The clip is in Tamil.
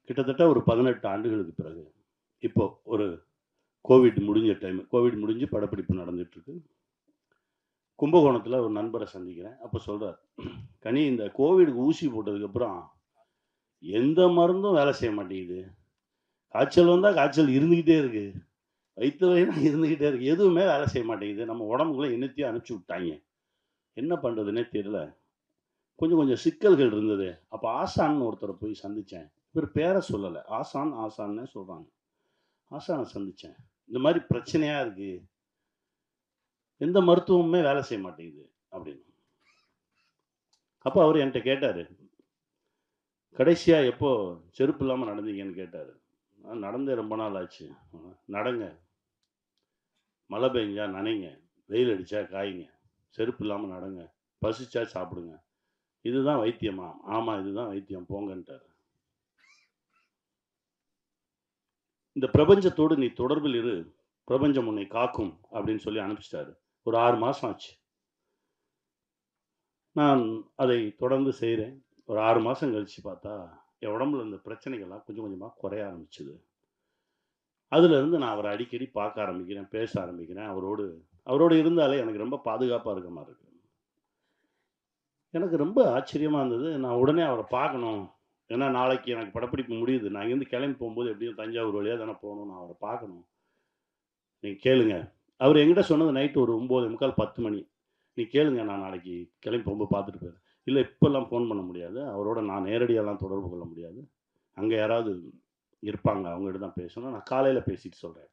கிட்டத்தட்ட ஒரு 18 ஆண்டுகளுக்கு பிறகு, இப்போ ஒரு கோவிட் முடிஞ்ச டைம். கோவிட் முடிஞ்சு படப்பிடிப்பு நடந்துட்டுருக்கு. கும்பகோணத்தில ஒரு நண்பர சந்திக்கிறேன். அப்ப சொல்றாரு, "கனி இந்த கோவிடுக்கு ஊசி போட்டதுக்கப்புறம், எந்த மருந்தும் வேலை செய்ய மாட்டேங்குது. காய்ச்சல் வந்தா காய்ச்சல் இருந்துகிட்டே இருக்கு. வயித்து வலினா இருந்துகிட்டே இருக்கு. எதுவுமே வேலை செய்ய மாட்டேங்குது. நம்ம உடம்புக்குள்ள என்னத்தையோ அனுப்பிச்சு விட்டாய்ங்க. என்ன பண்றதுன்னே தெரியல. கொஞ்சம் கொஞ்சம் சிக்கல்கள் இருந்தது. அப்ப ஆசான்னு ஒருத்தர போய் சந்திச்சேன்." இவரு பேர சொல்லல. ஆசான்னே சொல்றாங்க. ஆசான சந்திச்சேன். இந்த மாரி பிரச்சனையா இருக்கு. எந்த மருத்துவமுமே வேலை செய்ய மாட்டேங்குது அப்படின்னு. அப்ப அவரு என்ட்ட கேட்டாரு. கடைசியா எப்போ செருப்பு இல்லாம நடந்தீங்கன்னு கேட்டாரு. நான் நடந்தே ரொம்ப நாள் ஆச்சு. நடங்க. மழை பெஞ்சா நனைங்க. வெயில் அடிச்சா காயுங்க. செருப்பு இல்லாம நடங்க. பசிச்சா சாப்பிடுங்க. இதுதான் வைத்தியமா? ஆமா இதுதான் வைத்தியம் போங்கன்ட்டாரு. இந்த பிரபஞ்சத்தோடு நீ தொடர்பில் இரு. பிரபஞ்சம் உன்னை காக்கும் அப்படின்னு சொல்லி அனுப்பிச்சுட்டாரு. ஒரு 6 மாசம் ஆச்சு. நான் அதை தொடர்ந்து செய்றேன். ஒரு 6 மாசம் கழிச்சு பார்த்தா, என் உடம்புல இருந்த பிரச்சனைகள்லாம் கொஞ்சம் கொஞ்சமா குறைய ஆரம்பிச்சது. அதிலிருந்து நான் அவர அடிக்கடி பார்க்க ஆரம்பிக்கிறேன், பேச ஆரம்பிக்கிறேன். அவரோடு இருந்தாலே எனக்கு ரொம்ப பாதுகாப்பா இருக்க மாரி இருக்கு. எனக்கு ரொம்ப ஆச்சரியமா இருந்தது. நான் உடனே அவர பார்க்கணும். ஏன்னா நாளைக்கு எனக்கு படப்பிடிப்பு முடியுது. நான் இங்கேருந்து கிளம்பி போம்போது எப்படியும் தஞ்சாவூர் வழியா தானே போணும். நான் அவர பார்க்கணும். நீங்க கேளுங்க. அவரு என்கிட்ட சொன்னது நைட் ஒரு 9:45 10 மணி. "நீ கேளுங்க நான் நாளைக்கு கிளம்பி போம்போது பார்த்துட்டு போயிர்றேன்." "இல்ல இப்பலாம் ஃபோன் பண்ண முடியாது. அவரோட நான் நேரடியாலாம் தொடர்பு கொள்ள முடியாது. அங்க யாராவது இருப்பாங்க. அவங்ககிட்ட தான் பேசணும். நான் காலையில பேசிட்டு சொல்றேன்."